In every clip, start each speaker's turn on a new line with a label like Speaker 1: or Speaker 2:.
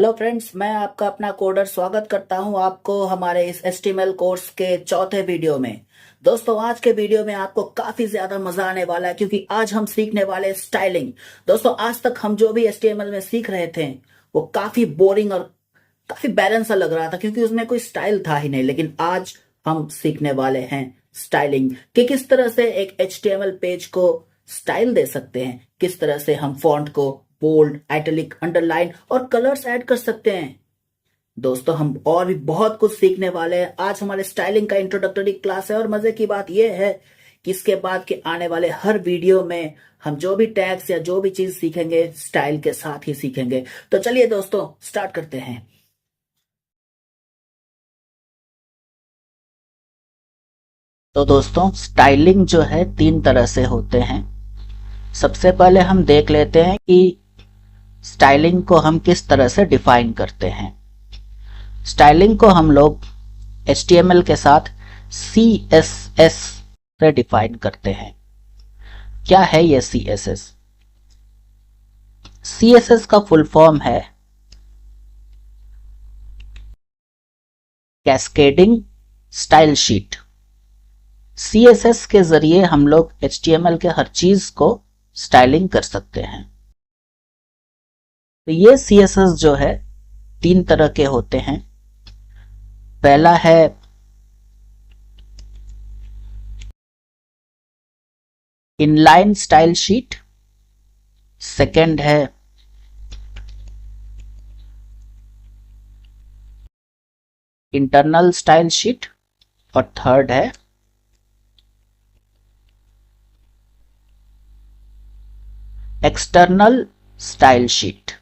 Speaker 1: Hello friends, मैं आपका अपना कोडर स्वागत करता हूं आपको हमारे इस HTML कोर्स के चौथे वीडियो में। दोस्तों, आज के वीडियो में आपको काफी ज्यादा मजा आने वाला है क्योंकि आज हम सीखने वाले स्टाइलिंग। दोस्तों, आज तक हम जो भी HTML में सीख रहे थे वो काफी बोरिंग और काफी बैलेंस सा लग रहा था क्योंकि उसमें कोई स्टाइल था ही नहीं। लेकिन आज हम सीखने वाले हैं स्टाइलिंग कि किस तरह से एक HTML पेज को स्टाइल दे सकते हैं, किस तरह से हम फॉन्ट को बोल्ड, आइटैलिक, अंडरलाइन और कलर्स ऐड कर सकते हैं। दोस्तों, हम और भी बहुत कुछ सीखने वाले हैं। आज हमारे स्टाइलिंग का इंट्रोडक्टरी क्लास है और मजे की बात यह है कि इसके बाद के आने वाले हर वीडियो में हम जो भी टैग्स या जो भी चीज सीखेंगे स्टाइल के साथ ही सीखेंगे। तो चलिए दोस्तों, स्टार्ट करते हैं। तो दोस्तों, स्टाइलिंग जो है 3 तरह से होते हैं। सबसे पहले हम देख लेते हैं कि स्टाइलिंग को हम किस तरह से डिफाइन करते हैं। स्टाइलिंग को हम लोग HTML के साथ CSS से डिफाइन करते हैं। क्या है ये CSS? CSS का फुल फॉर्म है कैस्केडिंग स्टाइल शीट। CSS के जरिए हम लोग HTML के हर चीज को स्टाइलिंग कर सकते हैं। तो ये CSS जो है 3 तरह के होते हैं। पहला है इनलाइन स्टाइल शीट, सेकंड है इंटरनल स्टाइल शीट और थर्ड है एक्सटर्नल स्टाइल शीट।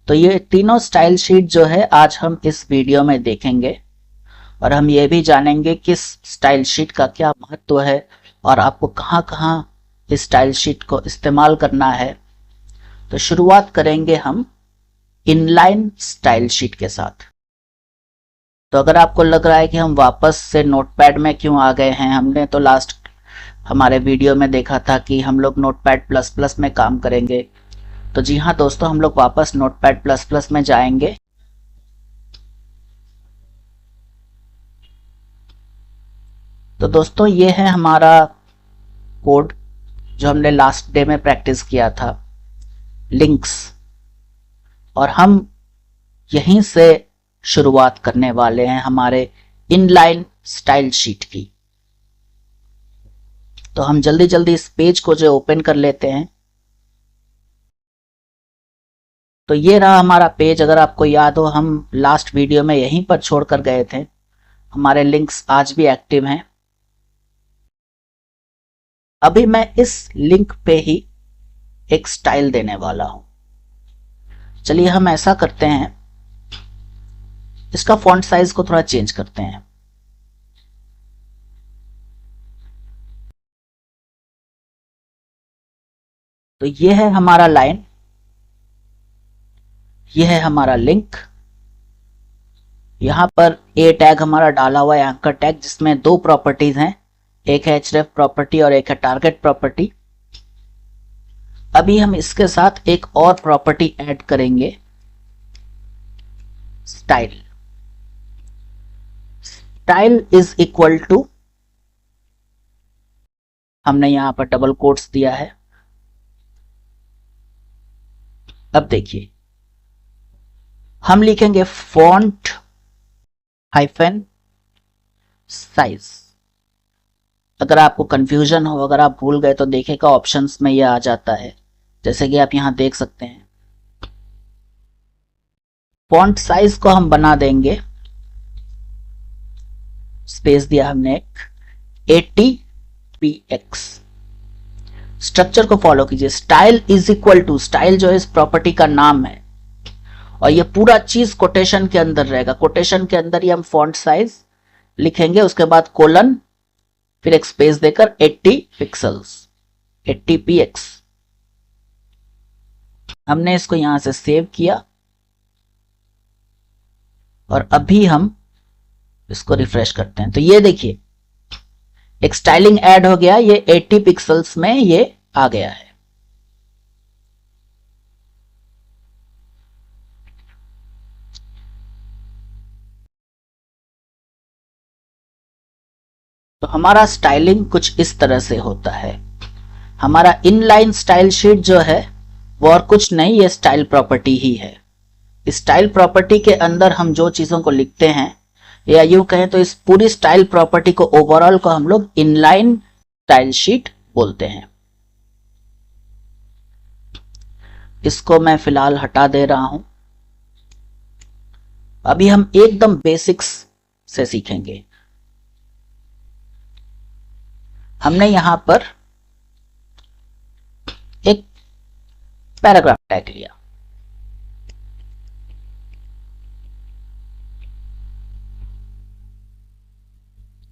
Speaker 1: तो ये तीनों स्टाइल शीट जो है आज हम इस वीडियो में देखेंगे और हम ये भी जानेंगे कि स्टाइल शीट का क्या महत्व है और आपको कहाँ-कहाँ इस स्टाइल शीट को इस्तेमाल करना है। तो शुरुआत करेंगे हम इनलाइन स्टाइल शीट के साथ। तो अगर आपको लग रहा है कि हम वापस से नोटपैड में क्यों आ गए हैं, हमने तो लास्ट हमारे वीडियो में देखा था कि हम लोग नोटपैड प्लस प्लस में काम करेंगे। तो जी हाँ दोस्तों, हम लोग वापस नोटपैड प्लस प्लस में जाएंगे। तो दोस्तों, ये है हमारा कोड जो हमने लास्ट डे में प्रैक्टिस किया था, लिंक्स। और हम यहीं से शुरुआत करने वाले हैं हमारे इनलाइन स्टाइल शीट की। तो हम जल्दी जल्दी इस पेज को जो ओपन कर लेते हैं। तो ये रहा हमारा पेज। अगर आपको याद हो, हम लास्ट वीडियो में यहीं पर छोड़कर गए थे। हमारे लिंक्स आज भी एक्टिव हैं। अभी मैं इस लिंक पे ही एक स्टाइल देने वाला हूं। चलिए हम ऐसा करते हैं, इसका फॉन्ट साइज को थोड़ा चेंज करते हैं। तो ये है हमारा लाइन, ये है हमारा लिंक। यहां पर ए टैग हमारा डाला हुआ है, एंकर टैग, जिसमें 2 प्रॉपर्टीज हैं, एक है href प्रॉपर्टी और एक है टारगेट प्रॉपर्टी। अभी हम इसके साथ एक और प्रॉपर्टी ऐड करेंगे, style. Style is equal to, हमने यहां पर डबल कोट्स दिया है। अब देखिए, हम लिखेंगे फॉन्ट हाइफन साइज। अगर आपको कंफ्यूजन हो, अगर आप भूल गए, तो देखिएगा ऑप्शंस में ये आ जाता है, जैसे कि आप यहां देख सकते हैं। फॉन्ट साइज को हम बना देंगे, स्पेस दिया हमने एक 80 px। स्ट्रक्चर को फॉलो कीजिए। Style is equal to, style जो है इस प्रॉपर्टी का नाम है और ये पूरा चीज कोटेशन के अंदर रहेगा। कोटेशन के अंदर ही हम फॉन्ट साइज लिखेंगे, उसके बाद कोलन, फिर एक स्पेस देकर 80 पिक्सल्स, 80 px। हमने इसको यहां से सेव किया और अभी हम इसको रिफ्रेश करते हैं। तो ये देखिए, एक स्टाइलिंग ऐड हो गया, ये 80 पिक्सल्स में ये आ गया है। तो हमारा स्टाइलिंग कुछ इस तरह से होता है। हमारा इनलाइन स्टाइल शीट जो है वो और कुछ नहीं, ये स्टाइल प्रॉपर्टी ही है। स्टाइल प्रॉपर्टी के अंदर हम जो चीजों को लिखते हैं, या यूं कहें तो इस पूरी स्टाइल प्रॉपर्टी को ओवरऑल को हम लोग इनलाइन स्टाइल शीट बोलते हैं। इसको मैं फिलहाल हटा दे रहा हूं। अभी हम एकदम बेसिक्स से सीखेंगे। हमने यहां पर एक पैराग्राफ टैग लिया।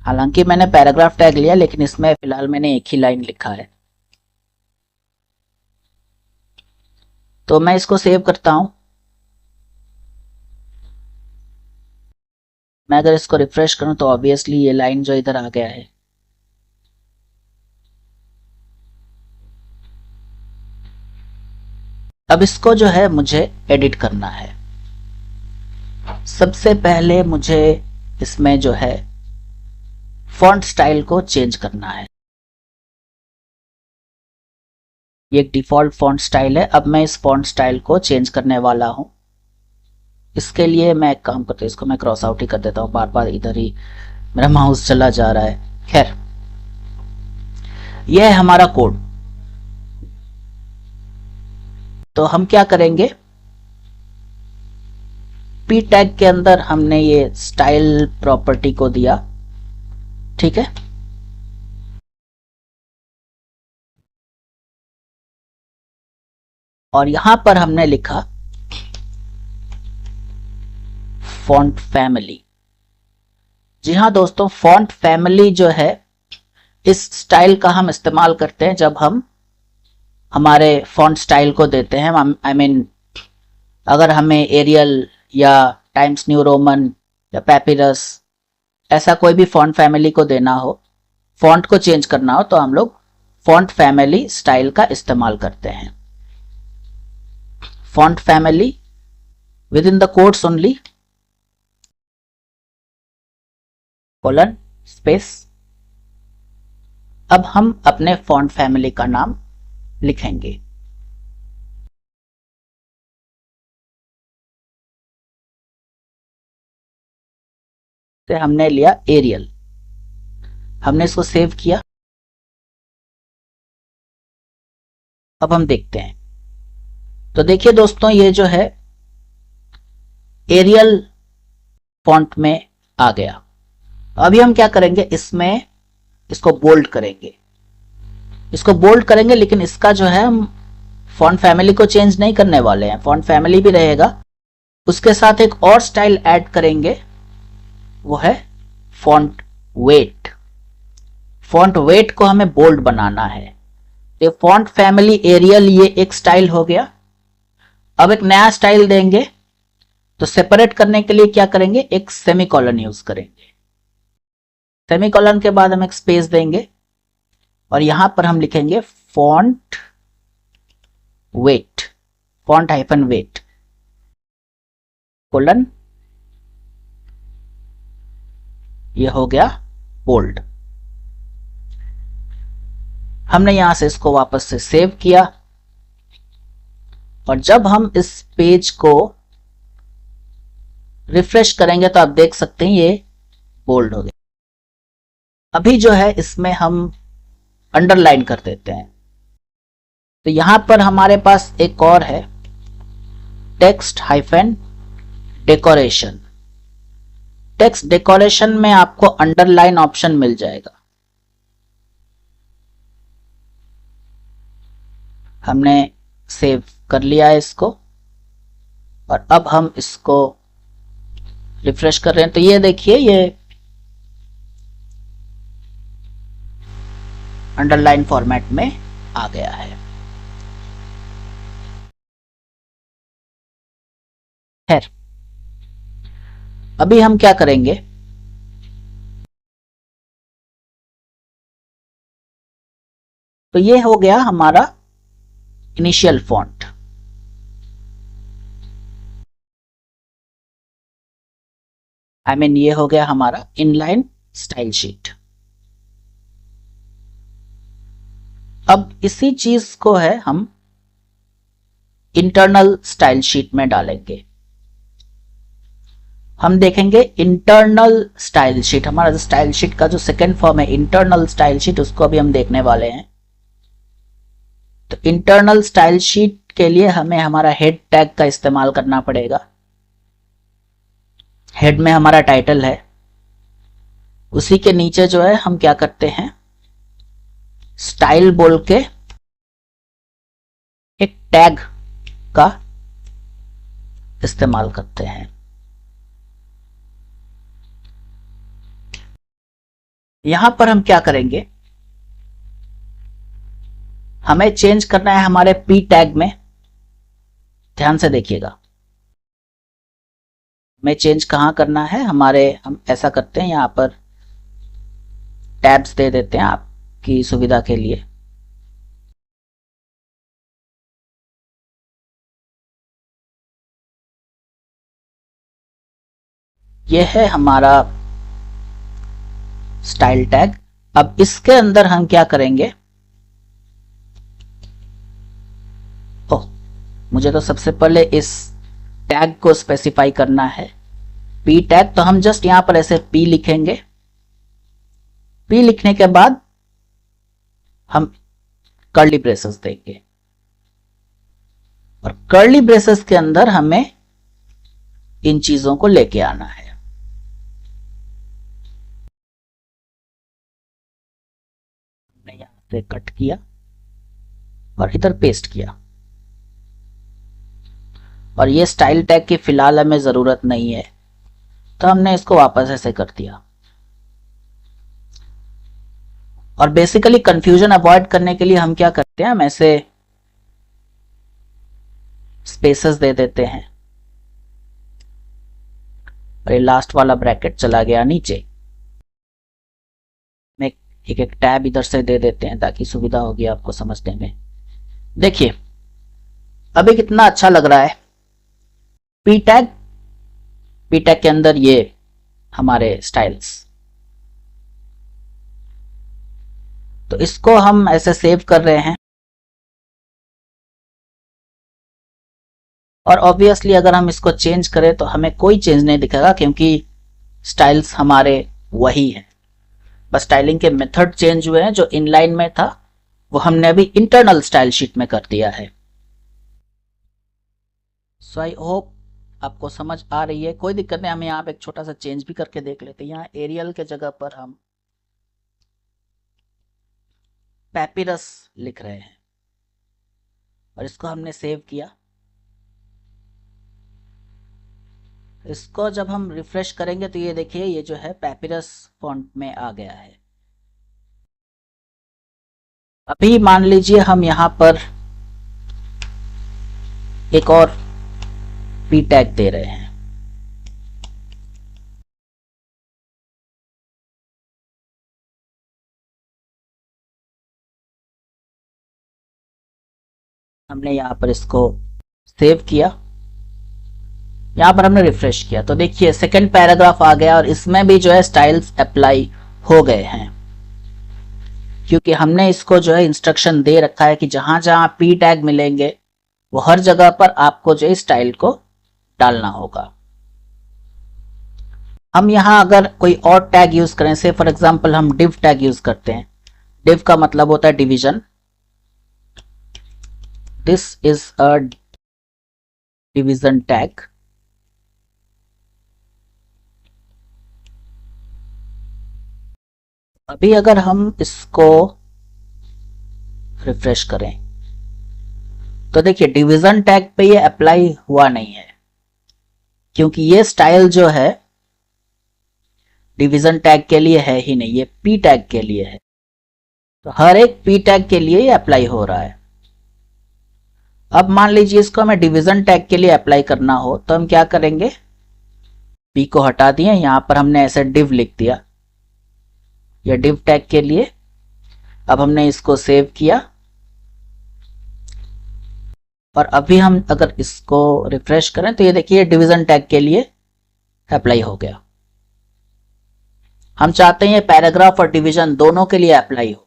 Speaker 1: हालांकि मैंने पैराग्राफ टैग लिया, लेकिन इसमें फिलहाल मैंने एक ही लाइन लिखा है। तो मैं इसको सेव करता हूं। मैं अगर इसको रिफ्रेश करूं तो ऑब्वियसली ये लाइन जो इधर आ गया है। अब इसको जो है मुझे एडिट करना है। सबसे पहले मुझे इसमें जो है फॉन्ट स्टाइल को चेंज करना है। ये एक डिफॉल्ट फॉन्ट स्टाइल है। अब मैं इस फॉन्ट स्टाइल को चेंज करने वाला हूं। इसके लिए मैं एक काम करता हूं, इसको मैं क्रॉस आउट ही कर देता हूं। बार बार इधर ही मेरा माउस चला जा रहा है। खैर, यह है हमारा कोड। तो हम क्या करेंगे, पी टैग के अंदर हमने ये स्टाइल प्रॉपर्टी को दिया, ठीक है। और यहां पर हमने लिखा फॉन्ट फैमिली। जी हां दोस्तों, फॉन्ट फैमिली जो है इस स्टाइल का हम इस्तेमाल करते हैं जब हम हमारे फॉन्ट स्टाइल को देते हैं। आई मीन अगर हमें एरियल या टाइम्स न्यू रोमन या पैपिरस ऐसा कोई भी फॉन्ट फैमिली को देना हो, फॉन्ट को चेंज करना हो, तो हम लोग फॉन्ट फैमिली स्टाइल का इस्तेमाल करते हैं। Font family with in the quotes only colon space. अब हम अपने फॉन्ट फैमिली का नाम लिखेंगे। तो हमने लिया एरियल, हमने इसको सेव किया। अब हम देखते हैं, तो देखिए दोस्तों, ये जो है एरियल फॉन्ट में आ गया। अभी हम क्या करेंगे, इसमें इसको बोल्ड करेंगे। इसको बोल्ड करेंगे, लेकिन इसका जो है हम फॉन्ट फैमिली को चेंज नहीं करने वाले हैं। फॉन्ट फैमिली भी रहेगा, उसके साथ एक और स्टाइल ऐड करेंगे, वो है फॉन्ट वेट। फॉन्ट वेट को हमें बोल्ड बनाना है। तो फॉन्ट फैमिली एरियल ये एक स्टाइल हो गया। अब एक नया स्टाइल देंगे, तो सेपरेट करने के लिए क्या करेंगे, एक सेमीकोलन यूज करेंगे। सेमीकोलन के बाद हम एक स्पेस देंगे और यहां पर हम लिखेंगे font weight, font hyphen weight colon, ये हो गया बोल्ड। हमने यहां से इसको वापस से सेव किया और जब हम इस पेज को रिफ्रेश करेंगे तो आप देख सकते हैं ये बोल्ड हो गया। अभी जो है इसमें हम अंडरलाइन कर देते हैं। तो यहां पर हमारे पास एक और है, text hyphen decoration. Text decoration में आपको अंडरलाइन ऑप्शन मिल जाएगा। हमने सेव कर लिया है इसको और अब हम इसको रिफ्रेश कर रहे हैं, तो ये देखिए ये अंडरलाइन फॉर्मेट में आ गया है। खैर, अभी हम क्या करेंगे, तो ये हो गया हमारा इनिशियल फॉन्ट। आई मीन ये हो गया हमारा इनलाइन स्टाइल शीट। अब इसी चीज को है हम इंटरनल स्टाइल शीट में डालेंगे। हम देखेंगे इंटरनल स्टाइल शीट, हमारा स्टाइल शीट का जो सेकेंड फॉर्म है इंटरनल स्टाइल शीट, उसको अभी हम देखने वाले हैं। तो इंटरनल स्टाइल शीट के लिए हमें हमारा हेड टैग का इस्तेमाल करना पड़ेगा। हेड में हमारा टाइटल है, उसी के नीचे जो है हम क्या करते हैं, स्टाइल बोल के एक टैग का इस्तेमाल करते हैं। यहां पर हम क्या करेंगे, हमें चेंज करना है हमारे पी टैग में। ध्यान से देखिएगा, हमें चेंज कहां करना है, हम ऐसा करते हैं, यहां पर टैब्स दे देते हैं आपकी सुविधा के लिए। यह है हमारा स्टाइल टैग। अब इसके अंदर हम क्या करेंगे, मुझे तो सबसे पहले इस टैग को स्पेसिफाई करना है, पी टैग। तो हम जस्ट यहां पर ऐसे पी लिखेंगे। पी लिखने के बाद हम कर्ली ब्रेसेस देंगे और कर्ली ब्रेसेस के अंदर हमें इन चीजों को लेके आना है। हमने यहां से कट किया और इधर पेस्ट किया, और ये स्टाइल टैग की फिलहाल हमें जरूरत नहीं है, तो हमने इसको वापस ऐसे कर दिया। और बेसिकली कंफ्यूजन अवॉइड करने के लिए हम क्या करते हैं, हम ऐसे स्पेसेस दे देते हैं और ये लास्ट वाला ब्रैकेट चला गया नीचे। में एक टैब इधर से दे देते हैं ताकि सुविधा होगी आपको समझने में। देखिए अभी कितना अच्छा लग रहा है। पी टैग के अंदर ये हमारे स्टाइल्स, तो इसको हम ऐसे सेव कर रहे हैं। और ऑब्वियसली अगर हम इसको चेंज करें तो हमें कोई चेंज नहीं दिखेगा, क्योंकि स्टाइल्स हमारे वही हैं। बस स्टाइलिंग के मेथड चेंज हुए हैं। जो इनलाइन में था वो हमने अभी इंटरनल स्टाइल शीट में कर दिया है। सो आई होप आपको समझ आ रही है, कोई दिक्कत नहीं। हम यहाँ पे एक छोटा सा चेंज भी करके देख लेते हैं। यहाँ एरियल के जगह पर हम पैपिरस लिख रहे हैं और इसको हमने सेव किया। इसको जब हम रिफ्रेश करेंगे तो ये देखिए, ये जो है पैपिरस फॉन्ट में आ गया है। अभी मान लीजिए हम यहां पर एक और पी टैग दे रहे हैं। हमने यहां पर इसको सेव किया, यहां पर हमने रिफ्रेश किया तो देखिए सेकंड पैराग्राफ आ गया और इसमें भी जो है स्टाइल्स अप्लाई हो गए हैं, क्योंकि हमने इसको जो है इंस्ट्रक्शन दे रखा है कि जहां जहां पी टैग मिलेंगे वो हर जगह पर आपको जो है स्टाइल को डालना होगा। हम यहां अगर कोई और टैग यूज करें, से फॉर एग्जांपल हम डिव टैग यूज करते हैं। डिव का मतलब होता है division. This is a division tag. अभी अगर हम इसको रिफ्रेश करें तो देखिए डिवीजन टैग पे ये अप्लाई हुआ नहीं है, क्योंकि ये स्टाइल जो है डिवीजन टैग के लिए है ही नहीं, ये पी टैग के लिए है। तो हर एक पी टैग के लिए ये अप्लाई हो रहा है। अब मान लीजिए इसको हमें डिवीजन टैग के लिए अप्लाई करना हो तो हम क्या करेंगे, पी को हटा दिए, यहां पर हमने ऐसे डिव लिख दिया, यह डिव टैग के लिए। अब हमने इसको सेव किया और अभी हम अगर इसको रिफ्रेश करें तो ये देखिए डिवीजन टैग के लिए अप्लाई हो गया। हम चाहते हैं ये पैराग्राफ और डिवीजन दोनों के लिए अप्लाई हो,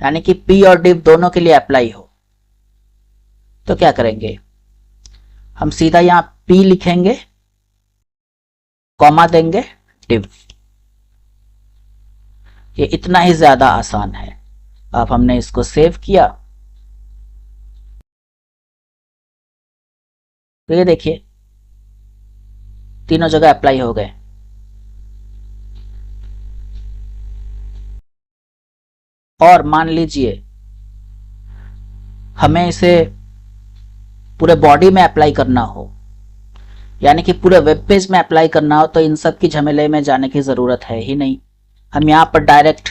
Speaker 1: यानी कि पी और डिव दोनों के लिए अप्लाई हो, तो क्या करेंगे, हम सीधा यहां पी लिखेंगे, कॉमा देंगे, डिव। ये इतना ही ज्यादा आसान है। अब हमने इसको सेव किया तो ये देखिए तीनों जगह अप्लाई हो गए। और मान लीजिए हमें इसे पूरे बॉडी में अप्लाई करना हो, यानी कि पूरे वेब पेज में अप्लाई करना हो, तो इन सब की झमेले में जाने की जरूरत है ही नहीं। हम यहां पर डायरेक्ट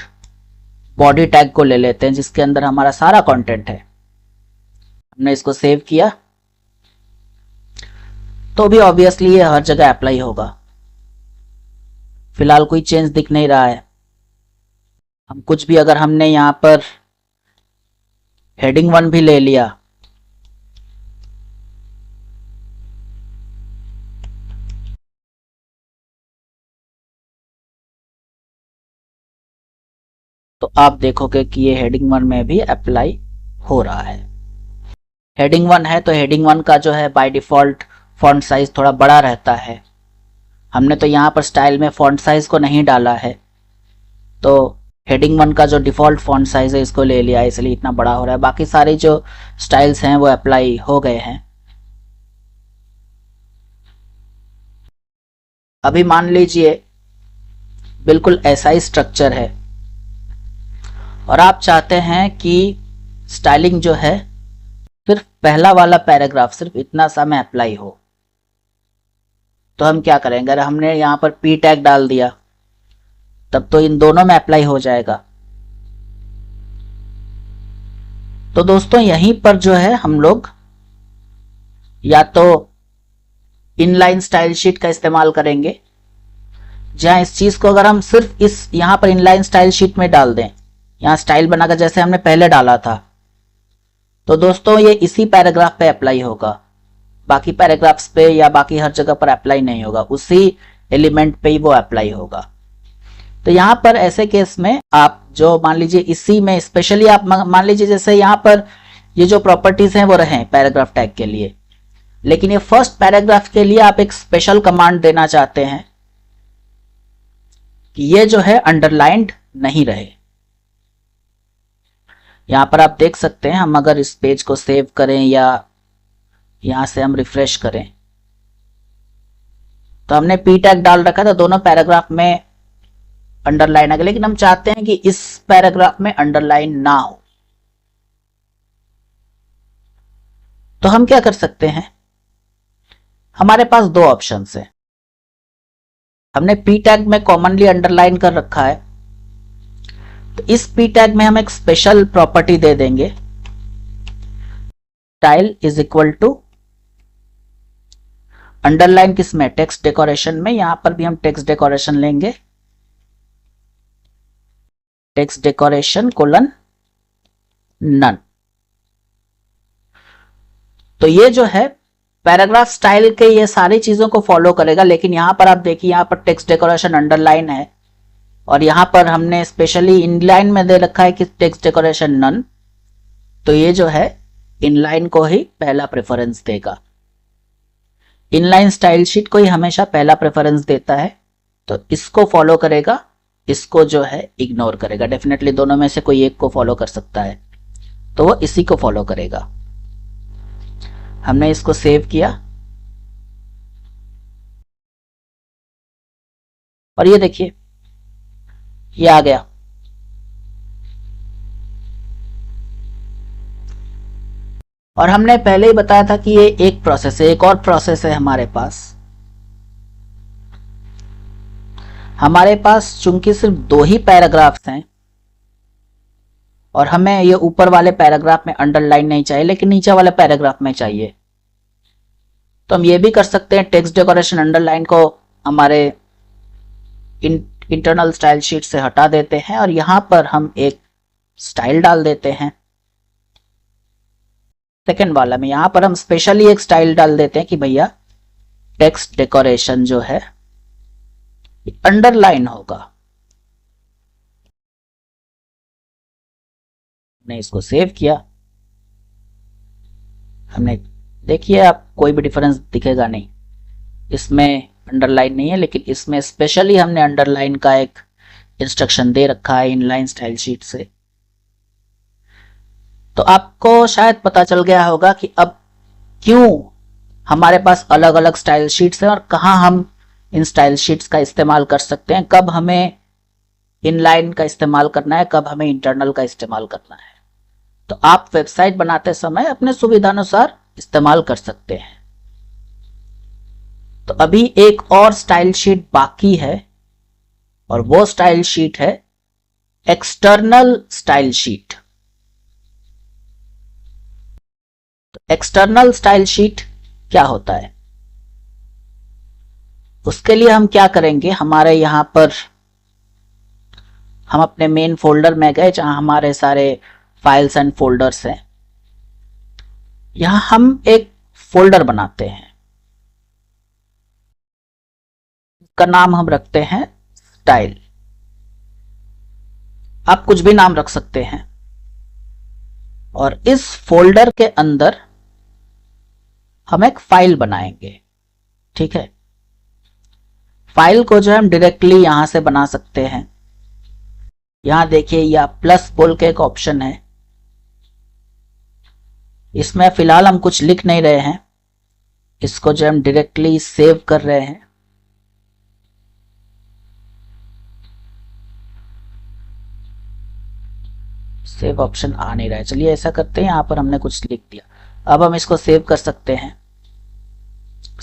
Speaker 1: बॉडी टैग को ले लेते हैं जिसके अंदर हमारा सारा कंटेंट है। हमने इसको सेव किया तो भी ऑब्वियसली ये हर जगह अप्लाई होगा। फिलहाल कोई चेंज दिख नहीं रहा है। हम कुछ भी, अगर हमने यहां पर हेडिंग 1 भी ले लिया तो आप देखोगे कि ये हेडिंग 1 में भी अप्लाई हो रहा है। हेडिंग 1 है तो हेडिंग 1 का जो है बाय डिफॉल्ट फॉन्ट साइज थोड़ा बड़ा रहता है। हमने तो यहाँ पर स्टाइल में फॉन्ट साइज को नहीं डाला है, तो हेडिंग 1 का जो डिफॉल्ट फॉन्ट साइज है इसको ले लिया, इसलिए इतना बड़ा हो रहा है। बाकी सारे जो स्टाइल्स हैं वो अप्लाई हो गए हैं। अभी मान लीजिए बिल्कुल ऐसा ही स्ट्रक्चर है और आप चाहते हैं कि स्टाइलिंग जो है सिर्फ पहला वाला पैराग्राफ सिर्फ इतना सा में अप्लाई हो, तो हम क्या करेंगे, अगर हमने यहां पर पी टैग डाल दिया तब तो इन दोनों में अप्लाई हो जाएगा। तो दोस्तों यहीं पर जो है हम लोग या तो इनलाइन स्टाइल शीट का इस्तेमाल करेंगे, जहां इस चीज को अगर हम सिर्फ इस यहां पर इनलाइन स्टाइल शीट में डाल दें, यहां स्टाइल बनाकर जैसे हमने पहले डाला था, तो दोस्तों ये इसी पैराग्राफ पे अप्लाई होगा, बाकी पैराग्राफ्स पे या बाकी हर जगह पर अप्लाई नहीं होगा, उसी एलिमेंट पे ही वो अप्लाई होगा। तो यहां पर ऐसे केस में आप जो मान लीजिए इसी में स्पेशली आप मान लीजिए जैसे यहां पर ये जो प्रॉपर्टीज हैं वो रहे पैराग्राफ टैग के लिए, लेकिन ये फर्स्ट पैराग्राफ के लिए आप एक स्पेशल कमांड देना चाहते हैं कि ये जो है अंडरलाइंड नहीं रहे। यहां पर आप देख सकते हैं, हम अगर इस पेज को सेव करें या यहां से हम रिफ्रेश करें तो हमने पी टैग डाल रखा था, दोनों पैराग्राफ में अंडरलाइन आ गया, लेकिन हम चाहते हैं कि इस पैराग्राफ में अंडरलाइन ना हो। तो हम क्या कर सकते हैं, हमारे पास दो ऑप्शंस हैं। हमने पी टैग में कॉमनली अंडरलाइन कर रखा है, तो इस पी टैग में हम एक स्पेशल प्रॉपर्टी दे देंगे, style is equal to underline किसमें, टेक्स्ट डेकोरेशन में। यहां पर भी हम टेक्स्ट डेकोरेशन लेंगे, टेक्स्ट डेकोरेशन कोलन नन। तो ये जो है पैराग्राफ स्टाइल के ये सारी चीजों को फॉलो करेगा, लेकिन यहां पर आप देखिए यहां पर टेक्स्ट डेकोरेशन अंडरलाइन है और यहां पर हमने स्पेशली इनलाइन में दे रखा है कि टेक्स्ट डेकोरेशन नन, तो ये जो है इनलाइन को ही पहला प्रेफरेंस देगा। इनलाइन स्टाइल शीट को ही हमेशा पहला प्रेफरेंस देता है, तो इसको फॉलो करेगा, इसको जो है इग्नोर करेगा। डेफिनेटली दोनों में से कोई एक को फॉलो कर सकता है, तो वो इसी को फॉलो करेगा। हमने इसको सेव किया और ये देखिए ये आ गया। और हमने पहले ही बताया था कि ये एक प्रोसेस है, एक और प्रोसेस है हमारे पास। हमारे पास चूंकि सिर्फ दो ही पैराग्राफ्स हैं और हमें ये ऊपर वाले पैराग्राफ में अंडरलाइन नहीं चाहिए, लेकिन नीचे वाले पैराग्राफ में चाहिए, तो हम ये भी कर सकते हैं, टेक्स्ट डेकोरेशन अंडरलाइन को हमारे इंटरनल स्टाइल शीट से हटा देते हैं और यहां पर हम एक स्टाइल डाल देते हैं। सेकंड वाला में यहां पर हम स्पेशली एक स्टाइल डाल देते हैं कि भैया टेक्स्ट डेकोरेशन जो है अंडरलाइन होगा। हमने इसको सेव किया। हमने देखिए, आप कोई भी डिफरेंस दिखेगा नहीं, इसमें अंडरलाइन नहीं है, लेकिन इसमें स्पेशली हमने अंडरलाइन का एक इंस्ट्रक्शन दे रखा है इनलाइन स्टाइल शीट से। तो आपको शायद पता चल गया होगा कि अब क्यों हमारे पास अलग अलग स्टाइल शीट्स हैं और कहां हम इन स्टाइल शीट्स का इस्तेमाल कर सकते हैं, कब हमें इनलाइन का इस्तेमाल करना है, कब हमें इंटरनल का इस्तेमाल करना है। तो आप वेबसाइट बनाते समय अपने सुविधानुसार इस्तेमाल कर सकते हैं। तो अभी एक और स्टाइल शीट बाकी है और वो स्टाइल शीट है एक्सटर्नल स्टाइल शीट। तो एक्सटर्नल स्टाइल शीट क्या होता है, उसके लिए हम क्या करेंगे, हमारे यहां पर हम अपने मेन फोल्डर में गए जहां हमारे सारे फाइल्स एंड फोल्डर्स हैं। यहां हम एक फोल्डर बनाते हैं, का नाम हम रखते हैं स्टाइल। आप कुछ भी नाम रख सकते हैं। और इस फोल्डर के अंदर हम एक फाइल बनाएंगे। ठीक है, फाइल को जो हम डायरेक्टली यहां से बना सकते हैं। यहां देखिए, या प्लस बोल के एक ऑप्शन है, इसमें फिलहाल हम कुछ लिख नहीं रहे हैं, इसको जो हम डायरेक्टली सेव कर रहे हैं। सेव ऑप्शन आ नहीं रहा है, चलिए ऐसा करते हैं, यहां पर हमने कुछ लिख दिया। अब हम इसको सेव कर सकते हैं।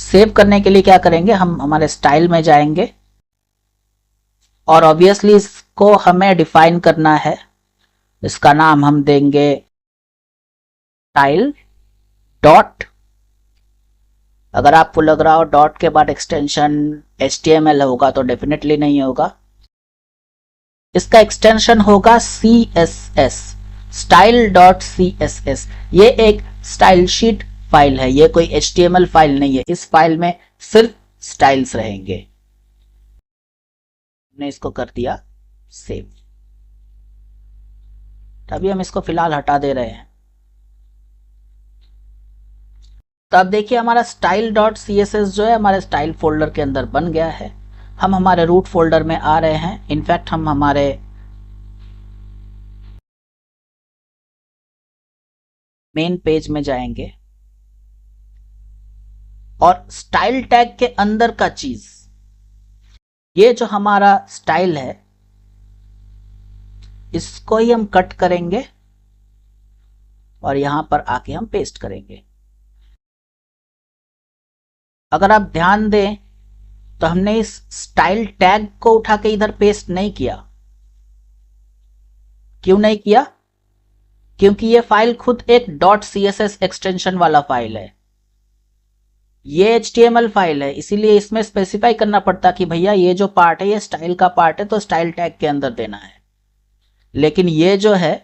Speaker 1: सेव करने के लिए क्या करेंगे, हम हमारे स्टाइल में जाएंगे और ऑब्वियसली इसको हमें डिफाइन करना है। इसका नाम हम देंगे स्टाइल डॉट, अगर आपको लग रहा हो डॉट के बाद एक्सटेंशन HTML होगा तो डेफिनेटली नहीं होगा, इसका एक्सटेंशन होगा CSS, स्टाइल डॉट CSS। ये एक स्टाइल शीट फाइल है, ये कोई HTML फाइल नहीं है। इस फाइल में सिर्फ स्टाइल्स रहेंगे। हमने इसको कर दिया सेव। अभी हम इसको फिलहाल हटा दे रहे हैं। तो अब देखिए, हमारा स्टाइल डॉट CSS जो है हमारे स्टाइल फोल्डर के अंदर बन गया है। हम हमारे रूट फोल्डर में आ रहे हैं। इनफैक्ट हम हमारे मेन पेज में जाएंगे और स्टाइल टैग के अंदर का चीज, ये जो हमारा स्टाइल है, इसको ही हम कट करेंगे और यहां पर आके हम पेस्ट करेंगे। अगर आप ध्यान दें तो हमने इस स्टाइल टैग को उठा के इधर पेस्ट नहीं किया। क्यों नहीं किया? क्योंकि ये फाइल खुद एक .css एक्सटेंशन वाला फाइल है, ये HTML फाइल है, इसीलिए इसमें स्पेसिफाई करना पड़ता कि भैया ये जो पार्ट है ये स्टाइल का पार्ट है तो स्टाइल टैग के अंदर देना है। लेकिन ये जो है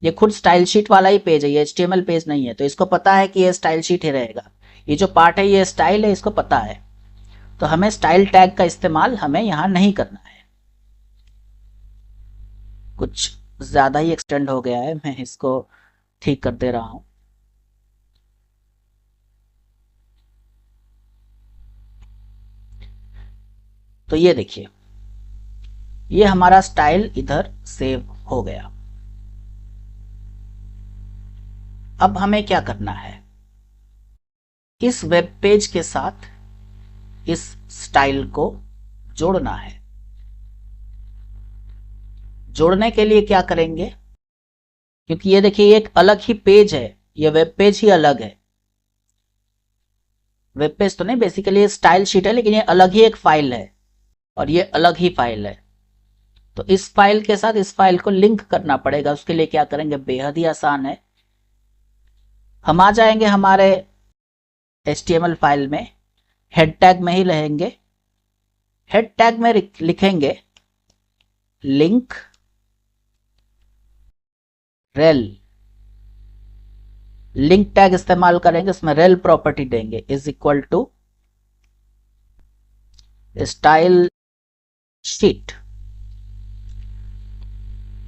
Speaker 1: ये खुद स्टाइल शीट वाला ही पेज है, ये HTML पेज नहीं है, तो इसको पता है कि ये स्टाइल शीट ही रहेगा। ये जो पार्ट है ये स्टाइल है, इसको पता है, तो हमें स्टाइल टैग का इस्तेमाल हमें यहां नहीं करना है। कुछ ज्यादा ही एक्सटेंड हो गया है, मैं इसको ठीक कर दे रहा हूं। तो ये देखिए, ये हमारा स्टाइल इधर सेव हो गया। अब हमें क्या करना है, इस वेब पेज के साथ इस स्टाइल को जोड़ना है। जोड़ने के लिए क्या करेंगे, क्योंकि ये देखिए ये एक अलग ही पेज है, ये वेब पेज ही अलग है। वेब पेज तो नहीं, बेसिकली स्टाइल शीट है, लेकिन ये अलग ही एक फाइल है और ये अलग ही फाइल है। तो इस फाइल के साथ इस फाइल को लिंक करना पड़ेगा। उसके लिए क्या करेंगे, बेहद ही आसान है। हम आ जाएंगे हमारे HTML फाइल में, हेड टैग में ही रहेंगे। हेड टैग में लिखेंगे लिंक रेल, लिंक टैग इस्तेमाल करेंगे, उसमें रेल प्रॉपर्टी देंगे, is equal to style sheet.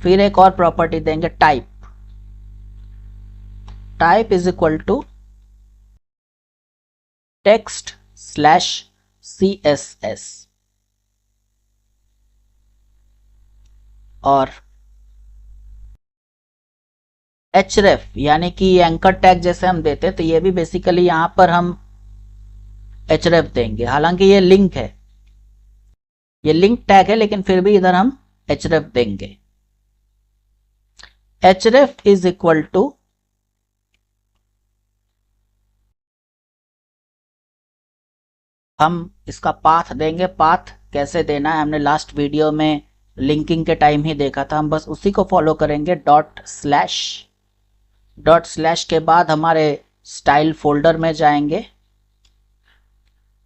Speaker 1: फिर एक और प्रॉपर्टी देंगे type, type is equal to text slash CSS और href यानी कि एंकर टैग जैसे हम देते हैं, तो ये भी बेसिकली यहां पर हम href देंगे। हालांकि ये लिंक है, ये लिंक टैग है, लेकिन फिर भी इधर हम href देंगे। href इज इक्वल टू हम इसका पाथ देंगे। पाथ कैसे देना है हमने लास्ट वीडियो में लिंकिंग के टाइम ही देखा था, हम बस उसी को फॉलो करेंगे। डॉट स्लैश के बाद हमारे स्टाइल फोल्डर में जाएंगे,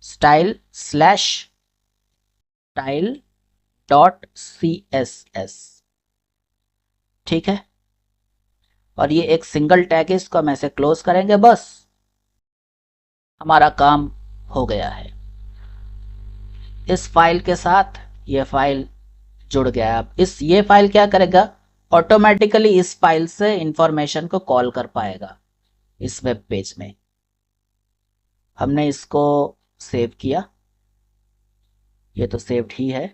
Speaker 1: style slash style dot CSS, ठीक है। और ये एक सिंगल टैग है, इसको हम ऐसे क्लोज करेंगे, बस हमारा काम हो गया है। इस फाइल के साथ ये फाइल जुड़ गया। अब ये फाइल क्या करेगा, ऑटोमेटिकली इस फाइल से इंफॉर्मेशन को कॉल कर पाएगा इस वेब पेज में। हमने इसको सेव किया, ये तो सेव्ड ही है।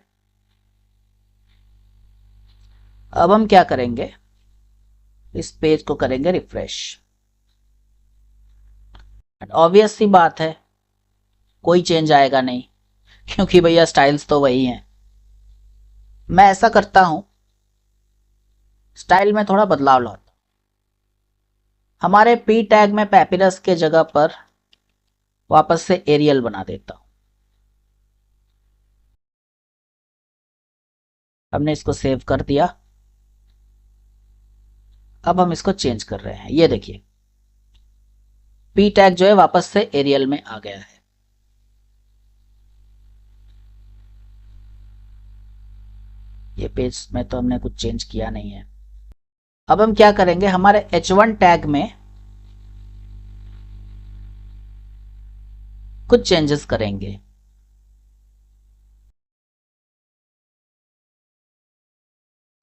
Speaker 1: अब हम क्या करेंगे, इस पेज को करेंगे रिफ्रेश। ऑब्वियस सी बात है, कोई चेंज आएगा नहीं, क्योंकि भैया स्टाइल्स तो वही हैं। मैं ऐसा करता हूं, स्टाइल में थोड़ा बदलाव लाता हूं। हमारे पी टैग में पैपिरस के जगह पर वापस से एरियल बना देता हूं। हमने इसको सेव कर दिया। अब हम इसको चेंज कर रहे हैं, ये देखिए पी टैग जो है वापस से एरियल में आ गया है। ये पेज में तो हमने कुछ चेंज किया नहीं है। अब हम क्या करेंगे, हमारे H1 टैग में कुछ चेंजेस करेंगे।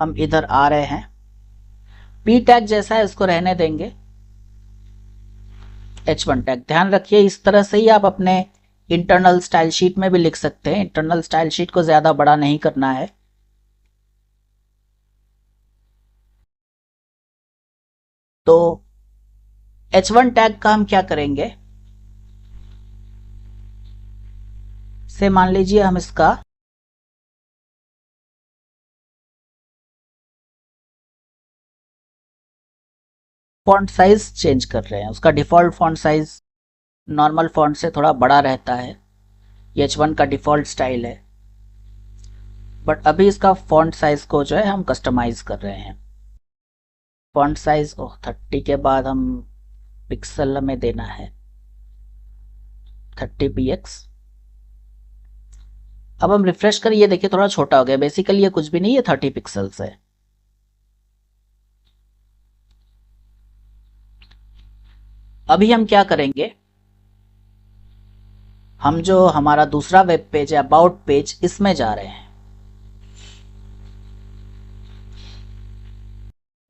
Speaker 1: हम इधर आ रहे हैं, पी टैग जैसा है उसको रहने देंगे, H1 टैग। ध्यान रखिए, इस तरह से ही आप अपने इंटरनल स्टाइल शीट में भी लिख सकते हैं। इंटरनल स्टाइल शीट को ज्यादा बड़ा नहीं करना है। तो H1 टैग का हम क्या करेंगे, से मान लीजिए हम इसका फॉन्ट साइज चेंज कर रहे हैं। उसका default font size normal font से थोड़ा बड़ा रहता है, ये H1 का डिफॉल्ट स्टाइल है। बट अभी इसका फॉन्ट साइज को जो है हम कस्टमाइज कर रहे हैं। फॉन्ट साइज 30 के बाद हम पिक्सल में देना है 30 px। अब हम रिफ्रेश करें, ये देखिए थोड़ा छोटा हो गया। बेसिकली ये कुछ भी नहीं है, 30 पिक्सल्स है। अभी हम क्या करेंगे, हम जो हमारा दूसरा वेब पेज है अबाउट पेज, इसमें जा रहे हैं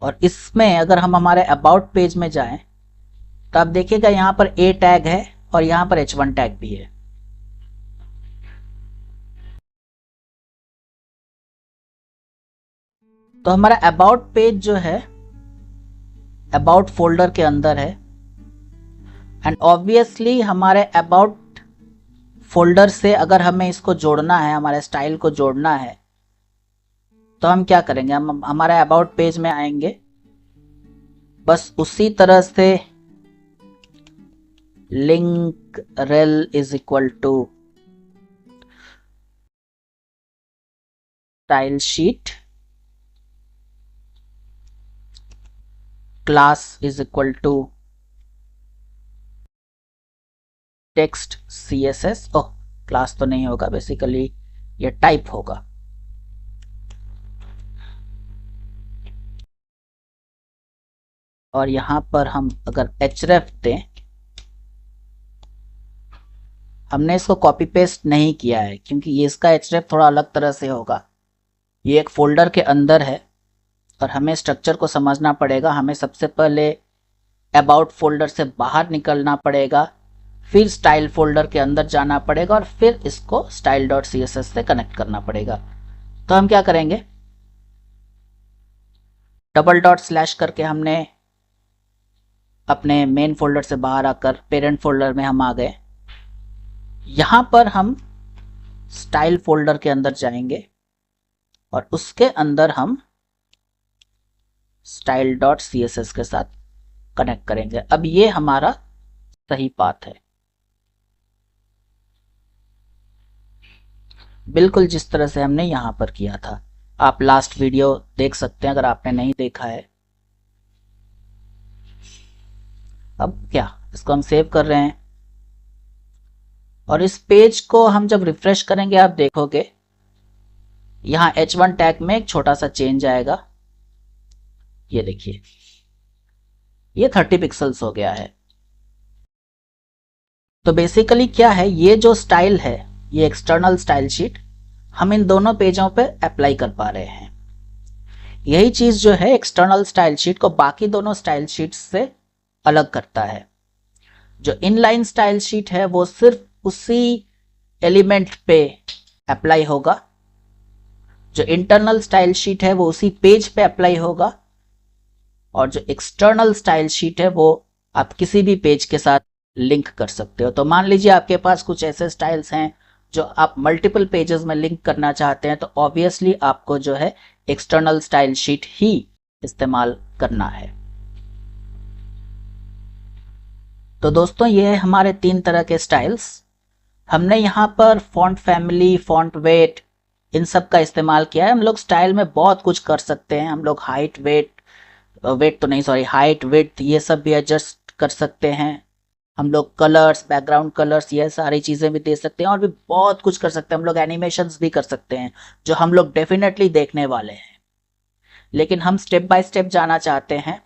Speaker 1: और इसमें अगर हम हमारे अबाउट पेज में जाएं तो आप देखिएगा यहां पर A टैग है और यहां पर H1 टैग भी है। तो हमारा अबाउट पेज जो है अबाउट फोल्डर के अंदर है, एंड ऑब्वियसली हमारे अबाउट फोल्डर से अगर हमें इसको जोड़ना है, हमारे स्टाइल को जोड़ना है, तो हम क्या करेंगे, हम हमारे अबाउट पेज में आएंगे, बस उसी तरह से link rel is equal to style sheet class is equal to text CSS। Oh, class तो नहीं होगा, बेसिकली ये टाइप होगा। और यहां पर हम अगर href दें, हमने इसको कॉपी पेस्ट नहीं किया है क्योंकि ये इसका href थोड़ा अलग तरह से होगा। ये एक फोल्डर के अंदर है और हमें स्ट्रक्चर को समझना पड़ेगा। हमें सबसे पहले अबाउट फोल्डर से बाहर निकलना पड़ेगा, फिर स्टाइल फोल्डर के अंदर जाना पड़ेगा और फिर इसको style.css से कनेक्ट करना पड़ेगा। तो हम क्या करेंगे, डबल डॉट स्लैश करके हमने अपने मेन फोल्डर से बाहर आकर पेरेंट फोल्डर में हम आ गए। यहां पर हम स्टाइल फोल्डर के अंदर जाएंगे और उसके अंदर हम style.css के साथ कनेक्ट करेंगे। अब ये हमारा सही पाथ है, बिल्कुल जिस तरह से हमने यहां पर किया था। आप लास्ट वीडियो देख सकते हैं अगर आपने नहीं देखा है। अब क्या, इसको हम सेव कर रहे हैं और इस पेज को हम जब रिफ्रेश करेंगे आप देखोगे यहां h1 टैग में एक छोटा सा चेंज आएगा। ये देखिए, ये 30 पिक्सल्स हो गया है। तो बेसिकली क्या है, ये जो स्टाइल है, ये एक्सटर्नल स्टाइल शीट हम इन दोनों पेजों पे अप्लाई कर पा रहे हैं। यही चीज जो है एक्सटर्नल स्टाइल शीट को बाकी दोनों स्टाइल शीट्स से अलग करता है। जो इनलाइन स्टाइल शीट है वो सिर्फ उसी एलिमेंट पे अप्लाई होगा, जो इंटरनल स्टाइल शीट है वो उसी पेज पे अप्लाई होगा, और जो एक्सटर्नल स्टाइल शीट है वो आप किसी भी पेज के साथ लिंक कर सकते हो। तो मान लीजिए आपके पास कुछ ऐसे स्टाइल्स हैं जो आप मल्टीपल पेजेस में लिंक करना चाहते हैं, तो ऑब्वियसली आपको जो है एक्सटर्नल स्टाइल शीट ही इस्तेमाल करना है। तो दोस्तों ये है हमारे 3 तरह के स्टाइल्स। हमने यहाँ पर फॉन्ट फैमिली, फॉन्ट वेट, इन सब का इस्तेमाल किया है। हम लोग स्टाइल में बहुत कुछ कर सकते हैं। हम लोग हाइट वेट ये सब भी एडजस्ट कर सकते हैं। हम लोग कलर्स, बैकग्राउंड कलर्स, ये सारी चीजें भी दे सकते हैं और भी बहुत कुछ कर सकते हैं। हम लोग एनिमेशंस भी कर सकते हैं जो हम लोग डेफिनेटली देखने वाले हैं। लेकिन हम स्टेप बाय स्टेप जाना चाहते हैं।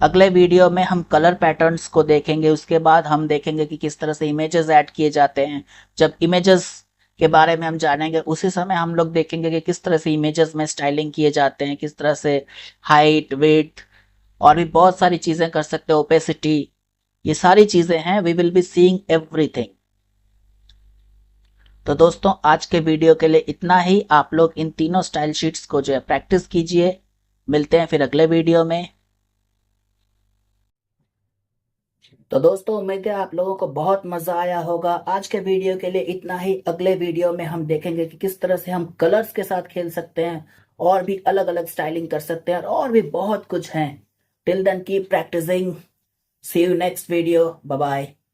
Speaker 1: अगले वीडियो में हम कलर पैटर्न्स को देखेंगे, उसके बाद हम देखेंगे कि किस तरह से इमेजेस ऐड किए जाते हैं। जब इमेजेस के बारे में हम जानेंगे उसी समय हम लोग देखेंगे कि किस तरह से इमेजेस में स्टाइलिंग किए जाते हैं, किस तरह से हाइट, वेट और भी बहुत सारी चीजें कर सकते हैं, ओपेसिटी, ये सारी चीजें हैं। We will be seeing everything. तो दोस्तों आज के वीडियो के लिए इतना ही। आप लोग इन तीनों स्टाइल शीट्स को जो है प्रैक्टिस कीजिए। मिलते हैं फिर अगले वीडियो में। तो दोस्तों उम्मीद है आप लोगों को बहुत मजा आया होगा। आज के वीडियो के लिए इतना ही। अगले वीडियो में हम देखेंगे कि किस तरह से हम कलर्स के साथ खेल सकते हैं और भी अलग अलग स्टाइलिंग कर सकते हैं और भी बहुत कुछ है। Till then keep practising. See you next video. Bye bye.